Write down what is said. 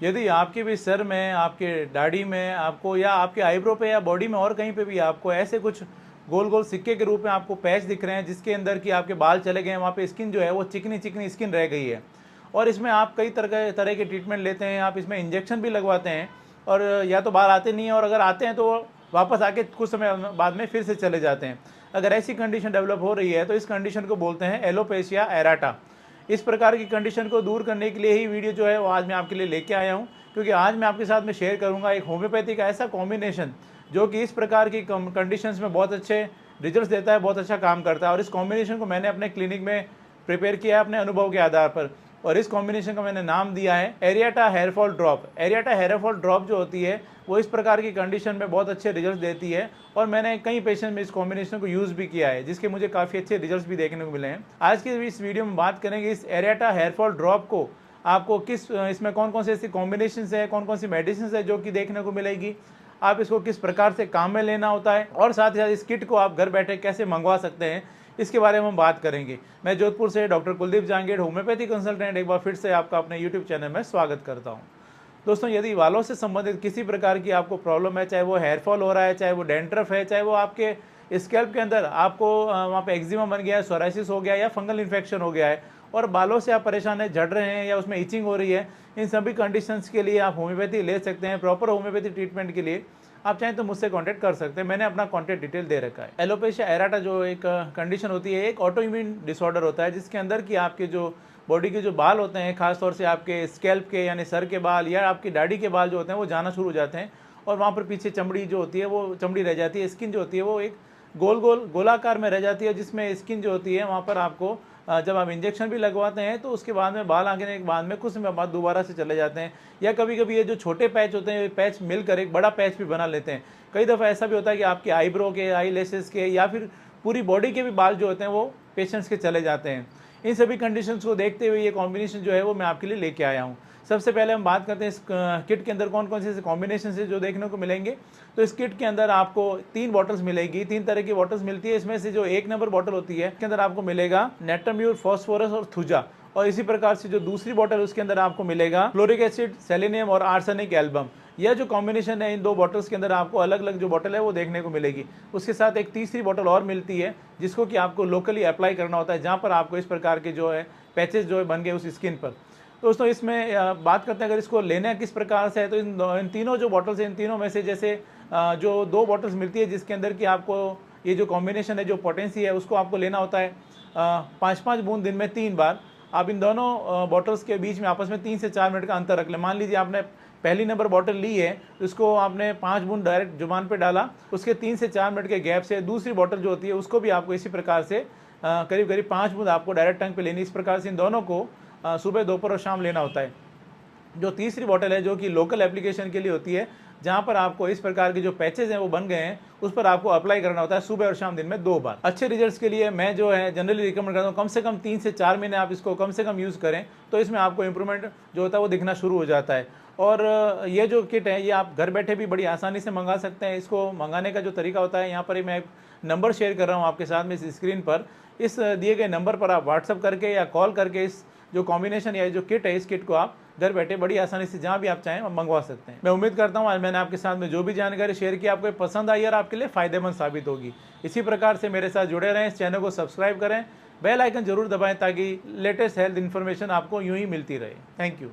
यदि आपके भी सर में, आपके दाढ़ी में आपको, या आपके आईब्रो पे या बॉडी में और कहीं पे भी आपको ऐसे कुछ गोल गोल सिक्के के रूप में आपको पैच दिख रहे हैं जिसके अंदर कि आपके बाल चले गए हैं, वहाँ पे स्किन जो है वो चिकनी चिकनी स्किन रह गई है, और इसमें आप कई तरह के ट्रीटमेंट लेते हैं, आप इसमें इंजेक्शन भी लगवाते हैं, और या तो बाल आते नहीं हैं, और अगर आते हैं तो वापस आके कुछ समय बाद में फिर से चले जाते हैं। अगर ऐसी कंडीशन डेवलप हो रही है तो इस कंडीशन को बोलते हैं एलोपेशिया एराटा। इस प्रकार की कंडीशन को दूर करने के लिए ही वीडियो जो है वो आज मैं आपके लिए लेके आया हूँ, क्योंकि आज मैं आपके साथ में शेयर करूँगा एक होम्योपैथी का ऐसा कॉम्बिनेशन जो कि इस प्रकार की कंडीशंस में बहुत अच्छे रिजल्ट्स देता है, बहुत अच्छा काम करता है। और इस कॉम्बिनेशन को मैंने अपने क्लिनिक में प्रिपेयर किया है अपने अनुभव के आधार पर, और इस कॉम्बिनेशन का मैंने नाम दिया है areata hair fall drop. Areata hair fall drop जो होती है वो इस प्रकार की कंडीशन में बहुत अच्छे रिजल्ट देती है, और मैंने कई पेशेंट में इस कॉम्बिनेशन को यूज़ भी किया है जिसके मुझे काफ़ी अच्छे रिजल्ट्स भी देखने को मिले हैं। आज की इस वीडियो में बात करेंगे इस एरियाटा हेयर फॉल ड्रॉप को आपको किस, इसमें कौन कौन से ऐसी कॉम्बिनेशन है, कौन कौन सी मेडिसिन है जो कि देखने को मिलेगी, आप इसको किस प्रकार से काम में लेना होता है, और साथ ही साथ इस किट को आप घर बैठे कैसे मंगवा सकते हैं, इसके बारे में हम बात करेंगे। मैं जोधपुर से doctor Kuldeep Jahangir, homeopathy consultant, एक बार फिर से आपका अपने यूट्यूब चैनल में स्वागत करता हूं। दोस्तों, यदि बालों से संबंधित किसी प्रकार की आपको प्रॉब्लम है, चाहे वो हेयर फॉल हो रहा है, चाहे वो डेंड्रफ है, चाहे वो आपके स्कैल्प के अंदर आपको वहाँ पे एक्जिमा बन गया है, सोराइसिस हो गया है, या फंगल इन्फेक्शन हो गया है, और बालों से आप परेशान हैं, झड़ रहे हैं, या उसमें इचिंग हो रही है, इन सभी कंडीशंस के लिए आप होम्योपैथी ले सकते हैं। प्रॉपर होम्योपैथी ट्रीटमेंट के लिए आप चाहें तो मुझसे कांटेक्ट कर सकते हैं, मैंने अपना कांटेक्ट डिटेल दे रखा है। एलोपेशिया एराटा जो एक कंडीशन होती है, एक ऑटो इम्यून डिसऑर्डर होता है जिसके अंदर कि आपके जो बॉडी के जो बाल होते हैं, खासतौर से आपके स्कैल्प के यानी सर के बाल या आपकी दाढ़ी के बाल जो होते हैं वो जाना शुरू हो जाते हैं, और वहाँ पर पीछे चमड़ी जो होती है वो चमड़ी रह जाती है, स्किन जो होती है वो एक गोलाकार में रह जाती है, जिसमें स्किन जो होती है वहाँ पर आपको जब आप इंजेक्शन भी लगवाते हैं तो उसके बाद में बाल आने के बाद में कुछ समय बाद दोबारा से चले जाते हैं, या कभी कभी ये जो छोटे पैच होते हैं, ये पैच मिलकर एक बड़ा पैच भी बना लेते हैं। कई दफ़ा ऐसा भी होता है कि आपके आईब्रो के, आई लैशेस के, या फिर पूरी बॉडी के भी बाल जो होते हैं वो पेशेंट्स के चले जाते हैं। इन सभी कंडीशंस को देखते हुए ये कॉम्बिनेशन जो है वो मैं आपके लिए लेके आया हूँ। सबसे पहले हम बात करते हैं इस किट के अंदर कौन कौन से कॉम्बिनेशन है जो देखने को मिलेंगे। तो इस किट के अंदर आपको 3 बॉटल्स मिलेगी, 3 तरह की बॉटल्स मिलती है। इसमें से जो 1 नंबर बॉटल होती है इसके अंदर आपको मिलेगा नेटम्यूर, फॉस्फोरस और थुजा, और इसी प्रकार से जो दूसरी बॉटल उसके अंदर आपको मिलेगा फ्लोरिक एसिड, सेलेनियम और आर्सेनिक एल्बम। यह जो कॉम्बिनेशन है इन 2 बॉटल्स के अंदर आपको अलग अलग जो बॉटल है वो देखने को मिलेगी। उसके साथ एक तीसरी बॉटल और मिलती है जिसको कि आपको लोकली अप्लाई करना होता है, जहाँ पर आपको इस प्रकार के जो है पैचेस जो है बन गए उस स्किन पर। दोस्तों, इसमें बात करते हैं अगर इसको लेना किस प्रकार से है, तो इन तीनों जो बॉटल्स हैं, इन तीनों में से जैसे जो 2 बॉटल्स मिलती है जिसके अंदर कि आपको ये जो कॉम्बिनेशन है, जो पोटेंसी है, उसको आपको लेना होता है 5-5 बूंद दिन में 3 बार। आप इन दोनों बॉटल्स के बीच में आपस में 3 से 4 मिनट का अंतर रख लें। मान लीजिए आपने पहली नंबर बॉटल ली है, तो इसको आपने 5 बूंद डायरेक्ट जुबान पे डाला, उसके 3 से 4 मिनट के गैप से दूसरी बॉटल जो होती है उसको भी आपको इसी प्रकार से करीब करीब 5 बूंद आपको डायरेक्ट टंग पे लेनी। इस प्रकार से इन दोनों को सुबह, दोपहर और शाम लेना होता है। जो तीसरी बॉटल है जो कि लोकल एप्लीकेशन के लिए होती है, जहाँ पर आपको इस प्रकार के जो पैचेज हैं वो बन गए हैं, उस पर आपको अप्लाई करना होता है सुबह और शाम दिन में 2 बार। अच्छे रिजल्ट्स के लिए मैं जो है जनरली रिकमेंड करता हूँ कम से कम 3 से 4 महीने आप इसको कम से कम यूज़ करें, तो इसमें आपको इंप्रूवमेंट जो होता है वो दिखना शुरू हो जाता है। और ये जो किट है ये आप घर बैठे भी बड़ी आसानी से मंगा सकते हैं। इसको मंगाने का जो तरीका होता है, यहाँ पर ही मैं एक नंबर शेयर कर रहा हूँ आपके साथ में इस स्क्रीन पर। इस दिए गए नंबर पर आप व्हाट्सअप करके या कॉल करके इस जो कॉम्बिनेशन या जो किट है, इस किट को आप घर बैठे बड़ी आसानी से जहाँ भी आप चाहें मंगवा सकते हैं। मैं उम्मीद करता हूँ आज मैंने आपके साथ में जो भी जानकारी शेयर की आपको पसंद आई और आपके लिए फ़ायदेमंद साबित होगी। इसी प्रकार से मेरे साथ जुड़े रहें, इस चैनल को सब्सक्राइब करें, बेल आइकन जरूर दबाएं ताकि लेटेस्ट हेल्थ इन्फॉर्मेशन आपको यूँ ही मिलती रहे। Thank you.